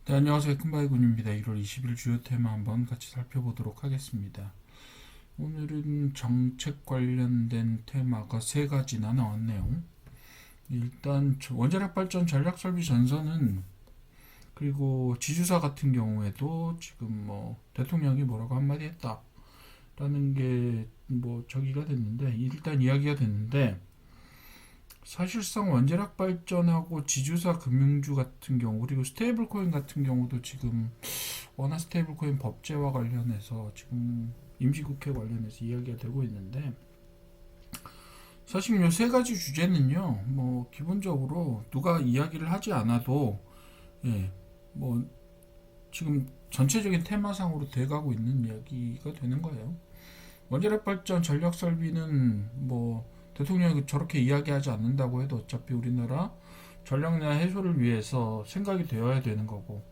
네, 안녕하세요. 큰바이군입니다. 1월 20일 주요 테마 한번 같이 살펴보도록 하겠습니다. 오늘은 정책 관련된 테마가 세 가지나 나왔네요. 일단 원자력 발전 전략 설비 전선은, 그리고 지주사 같은 경우에도 지금 뭐 대통령이 뭐라고 한마디 했다라는 게 뭐 저기가 됐는데, 일단 이야기가 됐는데, 사실상 원자력 발전하고 지주사 금융주 같은 경우, 그리고 스테이블 코인 같은 경우도 지금 원화 스테이블 코인 법제화 관련해서 지금 임시국회 관련해서 이야기가 되고 있는데, 사실 이 세 가지 주제는요, 뭐 기본적으로 누가 이야기를 하지 않아도, 예, 뭐 지금 전체적인 테마상으로 돼가고 있는 이야기가 되는 거예요. 원자력 발전 전략 설비는 뭐 대통령이 저렇게 이야기하지 않는다고 해도 어차피 우리나라 전력난 해소를 위해서 생각이 되어야 되는 거고,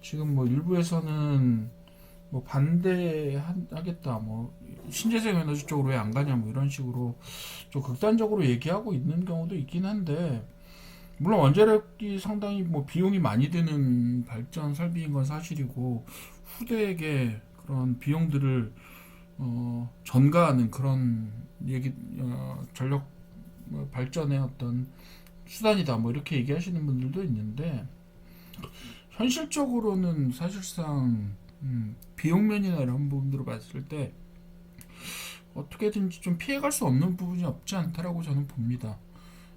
지금 뭐 일부에서는 뭐 반대하겠다, 뭐 신재생 에너지 쪽으로 왜 안 가냐, 뭐 이런 식으로 좀 극단적으로 얘기하고 있는 경우도 있긴 한데, 물론 원자력이 상당히 뭐 비용이 많이 드는 발전 설비인 건 사실이고, 후대에게 그런 비용들을 전가하는 그런 얘기, 전력 발전의 어떤 수단이다, 뭐 이렇게 얘기하시는 분들도 있는데, 현실적으로는 사실상 비용면이나 이런 부분들을 봤을 때 어떻게든지 좀 피해갈 수 없는 부분이 없지 않다라고 저는 봅니다.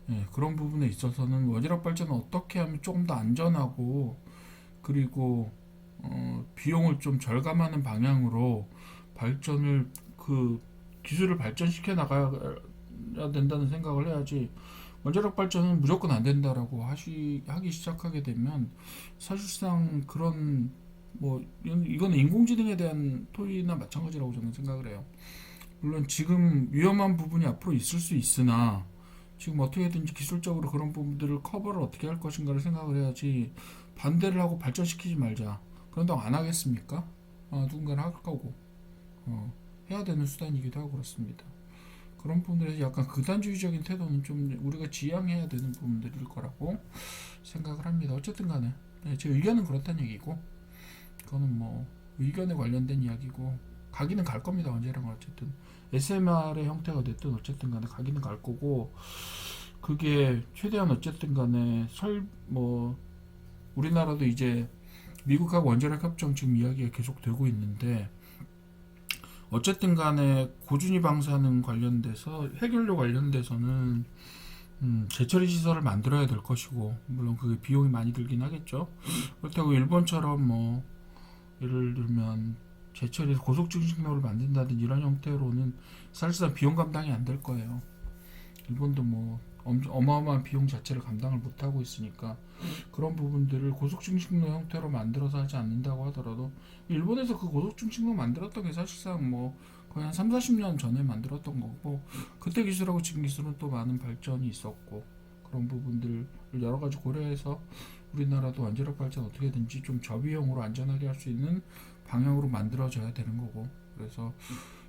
예, 그런 부분에 있어서는 원자력 발전을 어떻게 하면 조금 더 안전하고, 그리고 비용을 좀 절감하는 방향으로 발전을, 그 기술을 발전시켜 나가야 된다는 생각을 해야지, 원자력 발전은 무조건 안 된다라고 하기 시작하게 되면 사실상 그런, 뭐 이거는 인공지능에 대한 토의나 마찬가지라고 저는 생각을 해요. 물론 지금 위험한 부분이 앞으로 있을 수 있으나, 지금 어떻게든지 기술적으로 그런 부분들을 커버를 어떻게 할 것인가를 생각을 해야지, 반대를 하고 발전시키지 말자, 그런다고 안 하겠습니까? 누군가는 할 거고, 해야 되는 수단이기도 하고 그렇습니다. 그런 부분들에서 약간 극단주의적인 태도는 좀 우리가 지양해야 되는 부분들일 거라고 생각을 합니다. 어쨌든 간에, 네, 제 의견은 그렇다는 얘기고, 그거는 뭐 의견에 관련된 이야기고, 가기는 갈 겁니다. 언제랑 어쨌든 SMR의 형태가 됐든 어쨌든 간에 가기는 갈 거고, 그게 최대한 어쨌든 간에 뭐 우리나라도 이제 미국하고 원자력 협정 지금 이야기가 계속 되고 있는데, 어쨌든 간에 고준위 방사능 관련돼서, 해결료 관련돼서는 재처리 시설을 만들어야 될 것이고, 물론 그게 비용이 많이 들긴 하겠죠. 그렇다고 일본처럼 뭐 예를 들면 재처리 고속증식로를 만든다든지 이런 형태로는 사실상 비용 감당이 안 될 거예요. 일본도 뭐 어마어마한 비용 자체를 감당을 못 하고 있으니까, 그런 부분들을 고속증식로 형태로 만들어서 하지 않는다고 하더라도, 일본에서 그 고속증식로 만들었던 게 사실상 뭐 거의 한 3, 40년 전에 만들었던 거고, 그때 기술하고 지금 기술은 또 많은 발전이 있었고, 그런 부분들을 여러 가지 고려해서 우리나라도 원자력 발전 어떻게든지 좀 저비용으로 안전하게 할 수 있는 방향으로 만들어져야 되는 거고, 그래서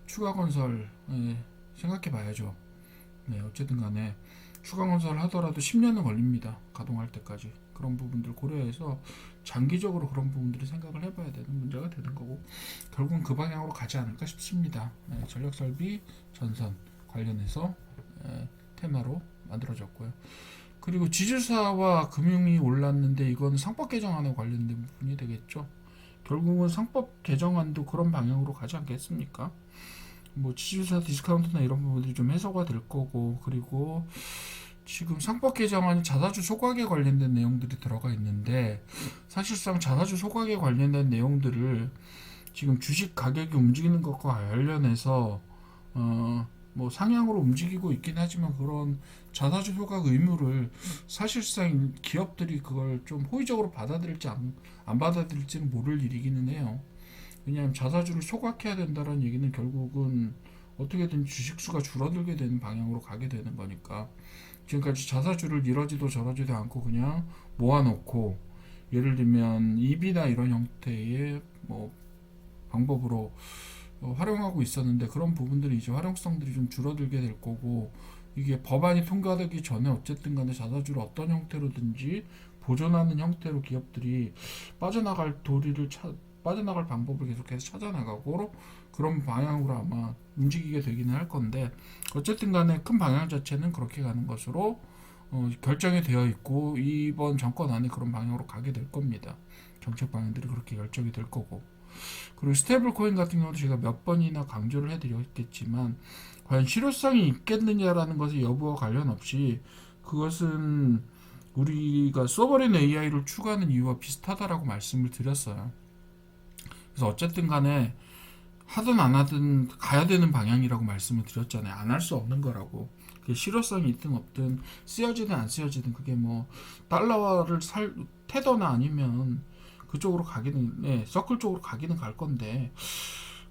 추가 건설, 생각해 봐야죠. 네, 어쨌든 간에 추가 건설을 하더라도 10년은 걸립니다. 가동할 때까지. 그런 부분들 고려해서 장기적으로 그런 부분들을 생각을 해봐야 되는 문제가 되는 거고, 결국은 그 방향으로 가지 않을까 싶습니다. 네, 전력설비 전선 관련해서 테마로 만들어졌고요. 그리고 지주사와 금융이 올랐는데, 이건 상법 개정안에 관련된 부분이 되겠죠. 결국은 상법 개정안도 그런 방향으로 가지 않겠습니까? 뭐 지주사 디스카운트나 이런 부분들이 좀 해소가 될 거고, 그리고 지금 상법 개정안이 자사주 소각에 관련된 내용들이 들어가 있는데, 사실상 자사주 소각에 관련된 내용들을 지금 주식 가격이 움직이는 것과 관련해서 뭐 상향으로 움직이고 있긴 하지만, 그런 자사주 소각 의무를 사실상 기업들이 그걸 좀 호의적으로 받아들일지 안 받아들일지는 모를 일이기는 해요. 왜냐하면 자사주를 소각해야 된다는 얘기는 결국은 어떻게든 주식수가 줄어들게 되는 방향으로 가게 되는 거니까, 지금까지 자사주를 이러지도 저러지도 않고 그냥 모아놓고, 예를 들면 EB나 이런 형태의 뭐 방법으로 활용하고 있었는데, 그런 부분들이 이제 활용성들이 좀 줄어들게 될 거고, 이게 법안이 통과되기 전에 어쨌든 간에 자사주를 어떤 형태로든지 보존하는 형태로 기업들이 빠져나갈 방법을 계속해서 찾아나가고 그런 방향으로 아마 움직이게 되기는 할 건데 어쨌든 간에 큰 방향 자체는 그렇게 가는 것으로 결정이 되어 있고 이번 정권 안에 그런 방향으로 가게 될 겁니다. 정책 방향들이 그렇게 결정이 될 거고 그리고 스테이블 코인 같은 경우도 제가 몇 번이나 강조를 해드렸겠지만 과연 실효성이 있겠느냐라는 것의 여부와 관련 없이 그것은 우리가 소버린 AI를 추구하는 이유와 비슷하다라고 말씀을 드렸어요. 그래서 어쨌든 간에 하든 안 하든 가야 되는 방향이라고 말씀을 드렸잖아요. 안 할 수 없는 거라고. 그게 실효성이 있든 없든 쓰여지든 안 쓰여지든 그게 뭐 달러화를 태거나 아니면 그쪽으로 가기는 서클 쪽으로 가기는 갈 건데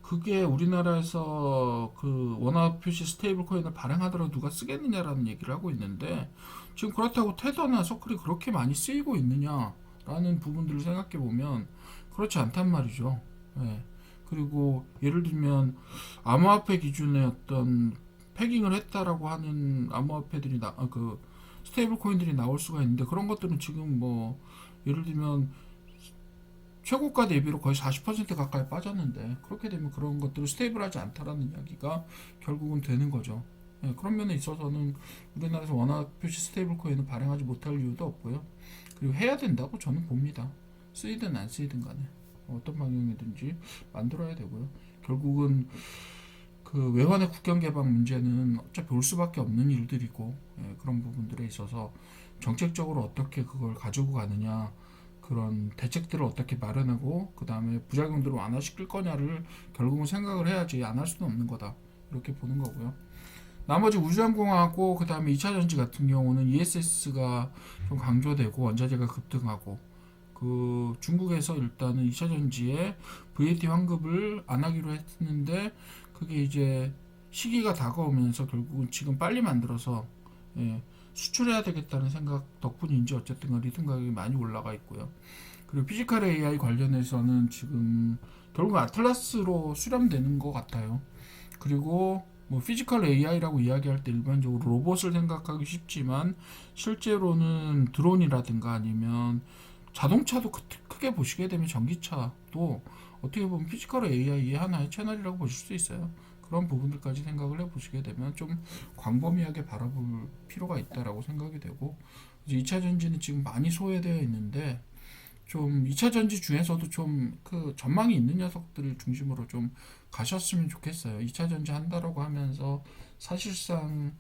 그게 우리나라에서 그 원화 표시 스테이블 코인을 발행하더라도 누가 쓰겠느냐라는 얘기를 하고 있는데 지금 그렇다고 테더나 서클이 그렇게 많이 쓰이고 있느냐라는 부분들을 생각해 보면 그렇지 않단 말이죠. 예. 그리고 예를 들면 암호화폐 기준의 어떤 패깅을 했다라고 하는 암호화폐들이 그 스테이블 코인들이 나올 수가 있는데 그런 것들은 지금 뭐 예를 들면 최고가 대비로 거의 40% 가까이 빠졌는데 그렇게 되면 그런 것들은 스테이블하지 않다라는 이야기가 결국은 되는 거죠. 예, 그런 면에 있어서는 우리나라에서 원화 표시 스테이블 코인을 발행하지 못할 이유도 없고요. 그리고 해야 된다고 저는 봅니다. 쓰이든 안 쓰이든 간에 어떤 방향이든지 만들어야 되고요. 결국은 그 외환의 국경 개방 문제는 어차피 올 수밖에 없는 일들이고 그런 부분들에 있어서 정책적으로 어떻게 그걸 가지고 가느냐 그런 대책들을 어떻게 마련하고 그 다음에 부작용들을 완화시킬 거냐를 결국은 생각을 해야지 안 할 수는 없는 거다 이렇게 보는 거고요. 나머지 우주항공하고 그 다음에 2차전지 같은 경우는 ESS가 좀 강조되고 원자재가 급등하고 그 중국에서 일단은 2차전지에 VAT 환급을 안 하기로 했는데 그게 이제 시기가 다가오면서 결국은 지금 빨리 만들어서 수출해야 되겠다는 생각 덕분인지 어쨌든 리튬 가격이 많이 올라가 있고요. 그리고 피지컬 AI 관련해서는 지금 결국 아틀라스로 수렴되는 것 같아요. 그리고 뭐 피지컬 AI라고 이야기할 때 일반적으로 로봇을 생각하기 쉽지만 실제로는 드론이라든가 아니면 자동차도 크게 보시게 되면 전기차도 어떻게 보면 피지컬 AI의 하나의 채널이라고 보실 수 있어요. 그런 부분들까지 생각을 해보시게 되면 좀 광범위하게 바라볼 필요가 있다라고 생각이 되고 이제 2차 전지는 지금 많이 소외되어 있는데 좀 2차 전지 중에서도 좀 그 전망이 있는 녀석들을 중심으로 좀 가셨으면 좋겠어요. 2차 전지 한다라고 하면서 사실상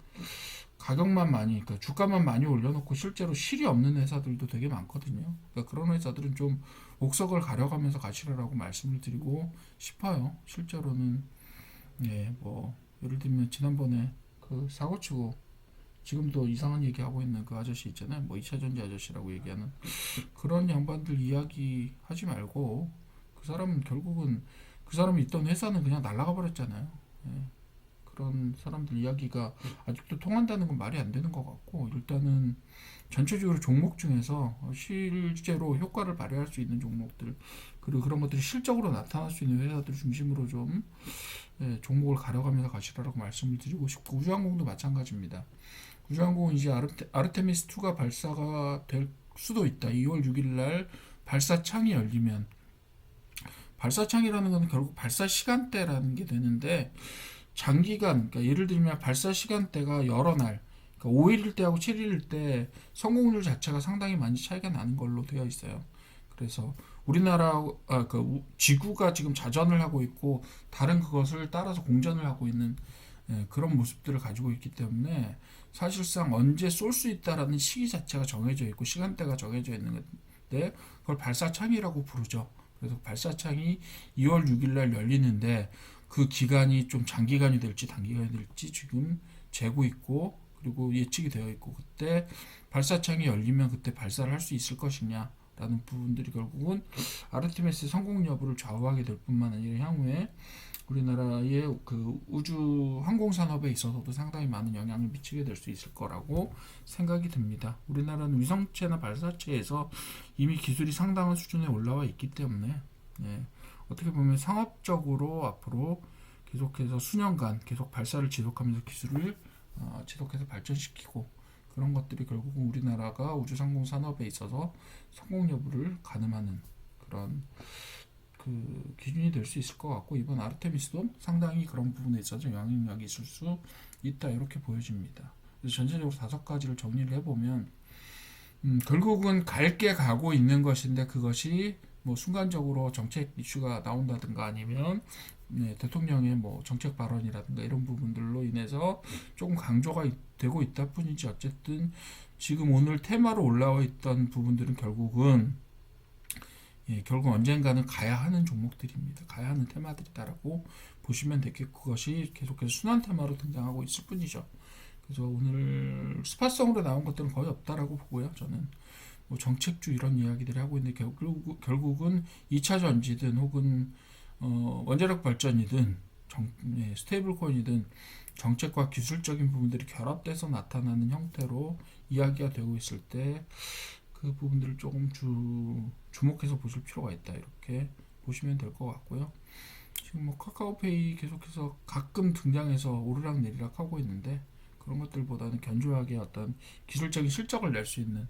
가격만 많이, 그러니까 주가만 많이 올려놓고 실제로 실이 없는 회사들도 되게 많거든요. 그러니까 그런 회사들은 좀 옥석을 가려가면서 가시라고 말씀을 드리고 싶어요. 실제로는 뭐 예를 들면 지난번에 그 사고치고 지금도 이상한 얘기하고 있는 그 아저씨 있잖아요. 뭐 2차 전지 아저씨라고 얘기하는 그런 양반들 이야기 하지 말고 그 사람은 결국은 그 사람이 있던 회사는 그냥 날아가 버렸잖아요. 예. 그런 사람들 이야기가 아직도 통한다는 건 말이 안 되는 것 같고 일단은 전체적으로 종목 중에서 실제로 효과를 발휘할 수 있는 종목들 그리고 그런 것들이 실적으로 나타날 수 있는 회사들 중심으로 좀 종목을 가려가면서 가시라고 말씀을 드리고 싶고 우주항공도 마찬가지입니다. 우주항공은 이제 아르테미스2가 발사가 될 수도 있다. 2월 6일 날 발사창이 열리면 발사창이라는 건 결국 발사 시간대라는 게 되는데 장기간, 그러니까 예를 들면 발사 시간대가 여러 날, 그러니까 5일일 때하고 7일일 때 성공률 자체가 상당히 많이 차이가 나는 걸로 되어 있어요. 그래서 그 지구가 지금 자전을 하고 있고 다른 그것을 따라서 공전을 하고 있는 그런 모습들을 가지고 있기 때문에 사실상 언제 쏠 수 있다라는 시기 자체가 정해져 있고 시간대가 정해져 있는 건데 그걸 발사창이라고 부르죠. 그래서 발사창이 2월 6일 날 열리는데 그 기간이 좀 장기간이 될지 단기간이 될지 지금 재고 있고 그리고 예측이 되어 있고 그때 발사창이 열리면 그때 발사를 할 수 있을 것이냐 라는 부분들이 결국은 아르테미스 성공 여부를 좌우하게 될 뿐만 아니라 향후에 우리나라의 그 우주 항공 산업에 있어서도 상당히 많은 영향을 미치게 될 수 있을 거라고 생각이 듭니다. 우리나라는 위성체나 발사체에서 이미 기술이 상당한 수준에 올라와 있기 때문에 어떻게 보면 상업적으로 앞으로 계속해서 수년간 계속 발사를 지속하면서 기술을 지속해서 발전시키고 그런 것들이 결국은 우리나라가 우주상공 산업에 있어서 성공 여부를 가늠하는 그런 그 기준이 될 수 있을 것 같고, 이번 아르테미스도 상당히 그런 부분에 있어서 영향력이 있을 수 있다, 이렇게 보여집니다. 그래서 전체적으로 5가지를 정리를 해보면, 결국은 갈게 가고 있는 것인데, 그것이 뭐 순간적으로 정책 이슈가 나온다든가 아니면 대통령의 뭐 정책 발언이라든가 이런 부분들로 인해서 조금 강조가 되고 있다 뿐이지, 어쨌든 지금 오늘 테마로 올라와 있던 부분들은 결국 언젠가는 가야 하는 종목들입니다. 가야 하는 테마들이다라고 보시면 되겠고, 그것이 계속해서 순환 테마로 등장하고 있을 뿐이죠. 그래서 오늘 스팟성으로 나온 것들은 거의 없다라고 보고요. 저는 뭐 정책주 이런 이야기들을 하고 있는데, 결국은 2차 전지든 혹은 원자력 발전이든 스테이블 코인이든 정책과 기술적인 부분들이 결합돼서 나타나는 형태로 이야기가 되고 있을 때 그 부분들을 조금 주목해서 보실 필요가 있다, 이렇게 보시면 될 것 같고요. 지금 뭐 카카오페이 계속해서 가끔 등장해서 오르락 내리락 하고 있는데, 그런 것들보다는 견조하게 어떤 기술적인 실적을 낼 수 있는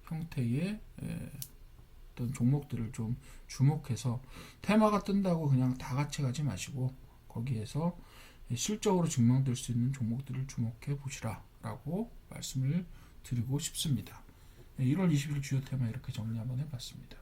형태의 어떤 종목들을 좀 주목해서, 테마가 뜬다고 그냥 다 같이 가지 마시고 거기에서 실적으로 증명될 수 있는 종목들을 주목해 보시라 라고 말씀을 드리고 싶습니다. 1월 20일 주요 테마 이렇게 정리 한번 해봤습니다.